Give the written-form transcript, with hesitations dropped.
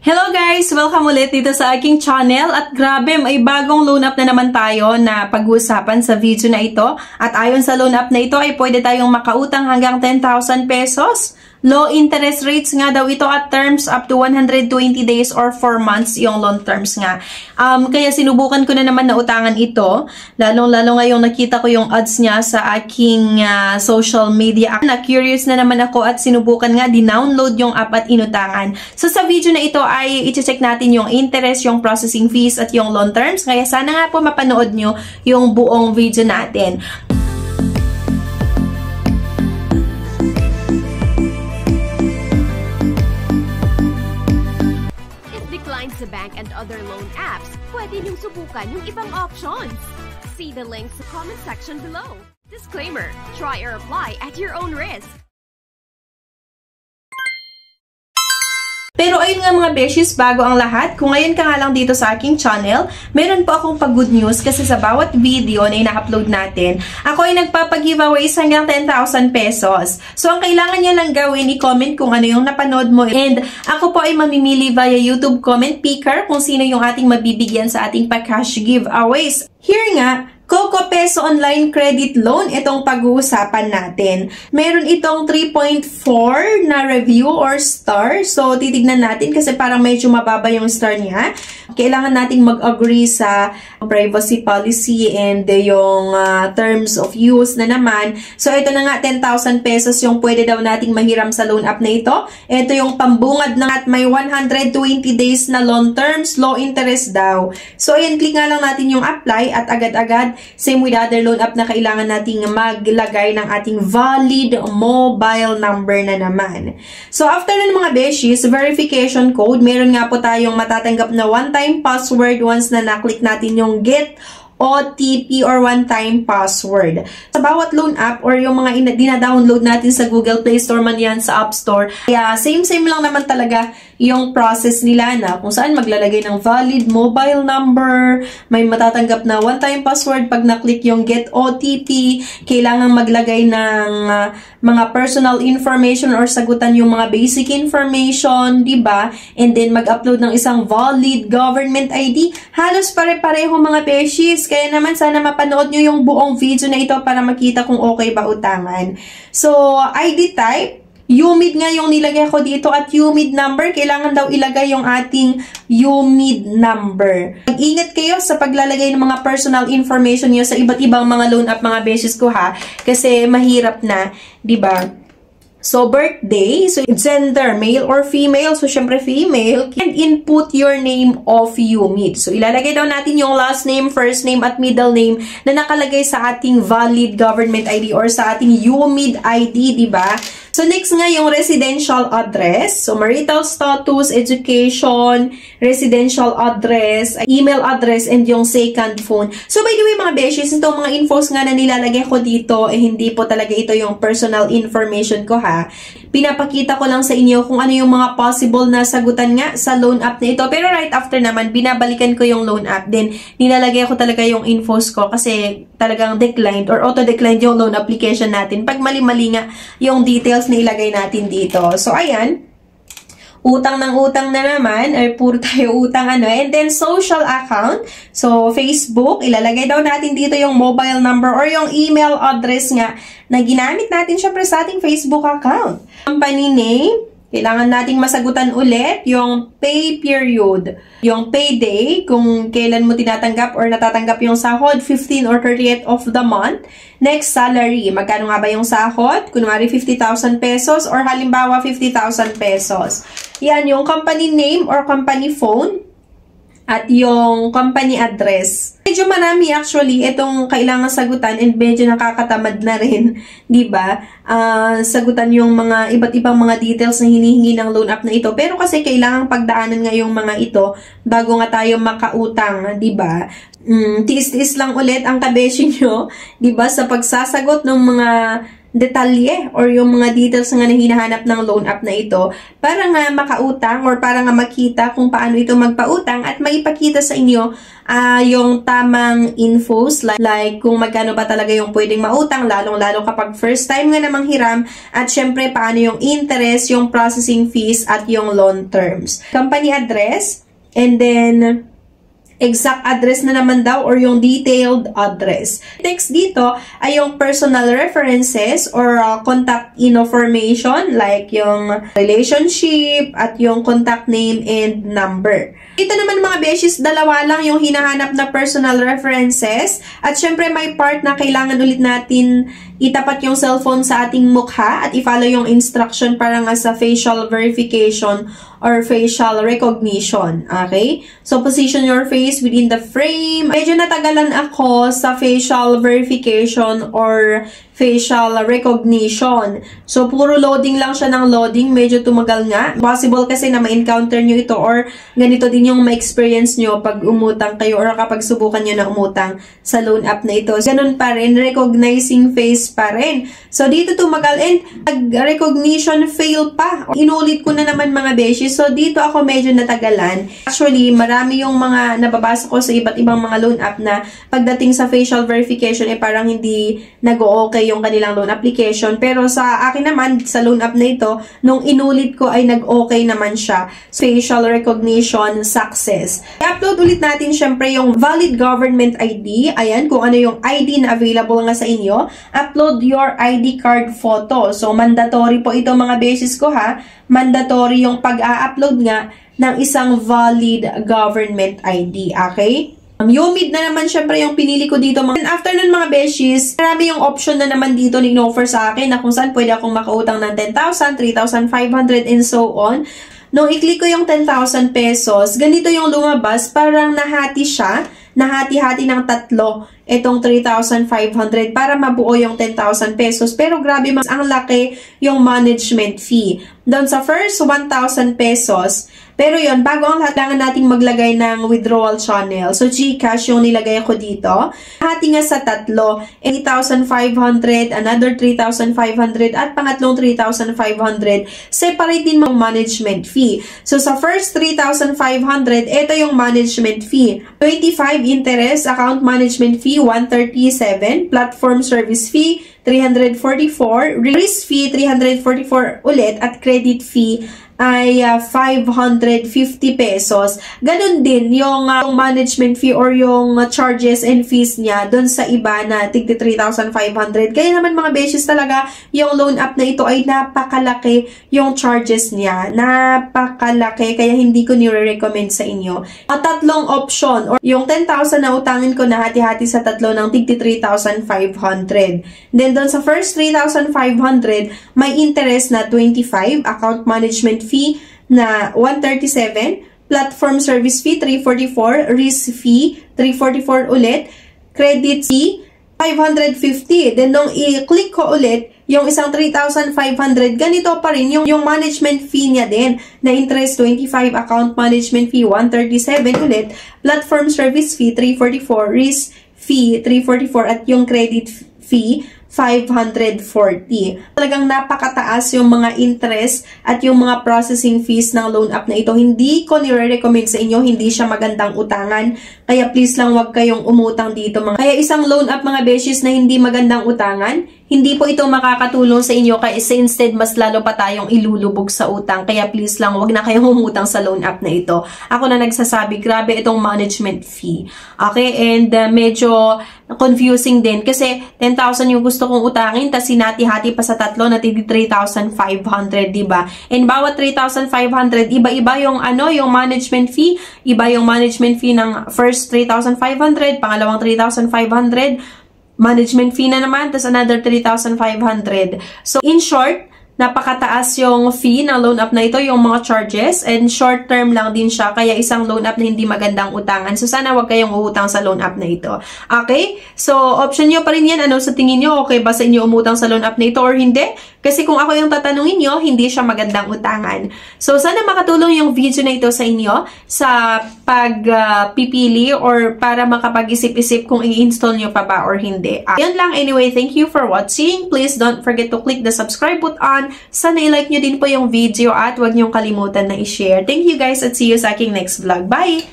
Hello guys! Welcome ulit dito sa aking channel at grabe, may bagong loan up na naman tayo na pag-uusapan sa video na ito at ayon sa loan up na ito ay pwede tayong makautang hanggang 10,000 pesos. Low interest rates nga daw ito at terms up to 120 days or 4 months yung loan terms nga. Kaya sinubukan ko na naman na utangan ito. Lalong-lalo ngayong nakita ko yung ads niya sa aking social media. Na curious na naman ako at sinubukan nga di-download yung app at inutangan. So sa video na ito ay i-check natin yung interest, yung processing fees at yung loan terms. Kaya sana nga po mapanood nyo yung buong video natin. Sa bank and other loan apps, pwede niyong subukan yung ibang options. See the links sa comment section below. Disclaimer, try or apply at your own risk. Pero ayun nga mga beshies, bago ang lahat, kung ngayon ka nga lang dito sa aking channel, meron po akong pag-good news kasi sa bawat video na ina-upload natin, ako ay nagpapag-giveaways hanggang 10,000 pesos. So ang kailangan nyo lang gawin, i-comment kung ano yung napanood mo. And ako po ay mamimili via YouTube comment picker kung sino yung ating mabibigyan sa ating pa-cash giveaways. Here nga, Coco Peso Online Credit Loan, itong pag-uusapan natin. Meron itong 3.4 na review or star. So, titignan natin kasi parang medyo mababa yung star niya. Kailangan nating mag-agree sa privacy policy and yung terms of use na naman. So, ito na nga, 10,000 pesos yung pwede daw nating mahiram sa loan app na ito. Ito yung pambungad na at may 120 days na loan terms, low interest daw. So, ayan, click nga lang natin yung apply at agad-agad same with other loan app na kailangan nating maglagay ng ating valid mobile number na naman. So, after ng mga beshies, verification code, meron nga po tayong matatanggap na one-time password once na na-click natin yung get OTP or one-time password. Sa bawat loan app or yung mga dina-download natin sa Google Play Store man yan, sa App Store, kaya same-same lang naman talaga yung process nila na kung saan maglalagay ng valid mobile number, may matatanggap na one-time password pag na-click yung get OTP, kailangan maglagay ng mga personal information or sagutan yung mga basic information, diba? And then mag-upload ng isang valid government ID. Halos pare-pareho mga beshies. Kaya naman sana mapanood nyo yung buong video na ito para makita kung okay ba utangan. So, ID type, UMID nga yung nilagay ko dito at UMID number, kailangan daw ilagay yung ating UMID number. Mag-ingat kayo sa paglalagay ng mga personal information nyo sa iba't ibang mga loan app mga beshies ko ha, kasi mahirap na, diba? So, birthday, so gender, male or female, so syempre female, and input your name of UMID. So, ilalagay daw natin yung last name, first name, at middle name na nakalagay sa ating valid government ID or sa ating UMID ID, diba? So, next nga yung residential address. So, marital status, education, residential address, email address, and yung second phone. So, by the way mga beshies, itong mga infos nga na nilalagay ko dito, hindi po talaga ito yung personal information ko ha. Pinapakita ko lang sa inyo kung ano yung mga possible na sagutan nga sa loan app na ito. Pero right after naman, binabalikan ko yung loan app. Then, nilalagay ko talaga yung infos ko kasi talagang declined or auto-declined yung loan application natin. Pag mali-mali nga yung details na ilagay natin dito. So, ayan. Utang ng utang na naman. Or puro tayo utang ano. And then, social account. So, Facebook. Ilalagay daw natin dito yung mobile number or yung email address nga na ginamit natin syempre sa ating Facebook account. Company name. Kailangan nating masagutan ulit yung pay period. Yung payday, kung kailan mo tinatanggap or natatanggap yung sahod, 15 or 30th of the month. Next, salary. Magkano nga ba yung sahod? Kunwari 50,000 pesos or halimbawa 50,000 pesos. Yan, yung company name or company phone. At yung company address. Medyo marami actually itong kailangan sagutan and medyo nakakatamad na rin, di ba? Sagutan yung mga iba't ibang mga details na hinihingi ng loan app na ito. Pero kasi kailangang pagdaanan nga yung mga ito bago nga tayo makautang, di ba? Tiis-tiis lang ulit ang kabeshi nyo, di ba? Sa pagsasagot ng mga detalye or yung mga details nga na hinahanap ng loan app na ito para nga makautang or para nga makita kung paano ito magpautang at maipakita sa inyo yung tamang infos like kung magkano ba talaga yung pwedeng mautang, lalong-lalo kapag first time nga namang hiram, at syempre paano yung interest, yung processing fees at yung loan terms. Company address, and then exact address na naman daw or yung detailed address. Next dito ay yung personal references or contact information like yung relationship at yung contact name and number. Dito naman mga beshies, dalawa lang yung hinahanap na personal references at syempre may part na kailangan ulit natin itapat yung cellphone sa ating mukha at i-follow yung instruction para nga sa facial verification or facial recognition. Okay? So, position your face within the frame. Medyo natagalan ako sa facial verification or facial recognition. So, puro loading lang siya ng loading. Medyo tumagal nga. Possible kasi na ma-encounter nyo ito or ganito din yung ma-experience nyo pag umutang kayo or kapag subukan nyo na umutang sa loan app na ito. Ganun pa rin. Recognizing face pa rin. So, dito tumagal and recognition fail pa. Inulit ko na naman mga beshi. So, dito ako medyo natagalan. Actually, marami yung mga nababasa ko sa iba't ibang mga loan app na pagdating sa facial verification parang hindi nag-o-okay yung kanilang loan application. Pero sa akin naman, sa loan app na ito, nung inulit ko ay nag-okay naman siya. Facial recognition success. I-upload ulit natin syempre yung valid government ID. Ayan, kung ano yung ID na available nga sa inyo. Upload your ID card photo. So, mandatory po ito mga beses ko ha. Mandatory yung pag-a-upload nga ng isang valid government ID. Okay? UMID na naman syempre yung pinili ko dito. And after nun mga beshies, marami yung option na naman dito na in-offer sa akin na kung saan pwede akong makautang ng 10,000, 3,500 and so on. Nung i-click ko yung 10,000 pesos, ganito yung lumabas. Parang nahati siya. Nahati-hati ng tatlo itong 3,500 para mabuo yung 10,000 pesos. Pero grabe mas ang laki yung management fee. Doon sa first 1,000 pesos, pero yon bago ang kailangan nating maglagay ng withdrawal channel. So, GCash yung nilagay ko dito. Hati nga sa tatlo, 8,500, another 3,500, at pangatlong 3,500. Separate din mo management fee. So, sa first 3,500, ito yung management fee. 25 interest, account management fee, 137, platform service fee, 344, risk fee, 344 ulit, at credit fee ay 550 pesos. Ganon din yung management fee or yung charges and fees niya doon sa iba na tigti 3,500. Kaya naman mga beses talaga, yung loan app na ito ay napakalaki yung charges niya. Napakalaki, kaya hindi ko nire-recommend sa inyo. At tatlong option, or yung 10,000 na utangin ko na hati-hati sa tatlo ng tigti 3,500. Then doon sa first 3,500, may interest na 25, account management fee na 137, platform service fee 344, risk fee 344 ulit, credit fee 550. Then nung i-click ko ulit yung isang 3,500, ganito pa rin yung management fee niya din na interest 25, account management fee 137 ulit, platform service fee 344, risk fee 344 at yung credit fee 540. Talagang napakataas yung mga interest at yung mga processing fees ng loan app na ito. Hindi ko nire-recommend sa inyo, hindi siya magandang utangan. Kaya please lang wag kayong umutang dito. Kaya isang loan app mga beshies na hindi magandang utangan, hindi po ito makakatulong sa inyo kasi instead mas lalo pa tayong ilulubog sa utang. Kaya please lang wag na kayong umutang sa loan app na ito. Ako na nagsasabi, grabe itong management fee. Okay, and medyo confusing din kasi 10,000 yung gusto kong utangin, tas sinati-hati pa sa tatlo na 3,500, diba? And bawat 3,500, iba-iba yung yung management fee. Iba yung management fee ng first 3,500, pangalawang 3,500, management fee na naman, tas another 3,500. So, in short, napakataas yung fee ng loan app na ito, yung mga charges, and short term lang din siya, kaya isang loan app na hindi magandang utangan. So, sana wag kayong uutang sa loan app na ito. Okay? So, option nyo pa rin yan. Ano sa tingin nyo? Okay ba sa inyo umutang sa loan app na ito or hindi? Kasi kung ako yung tatanungin nyo, hindi siya magandang utangan. So, sana makatulong yung video na ito sa inyo sa pagpipili or para makapag-isip-isip kung i-install nyo pa ba or hindi. Yan lang. Anyway, thank you for watching. Please don't forget to click the subscribe button. Sana i-like nyo din po yung video at huwag nyong kalimutan na i-share. Thank you guys at see you sa aking next vlog. Bye!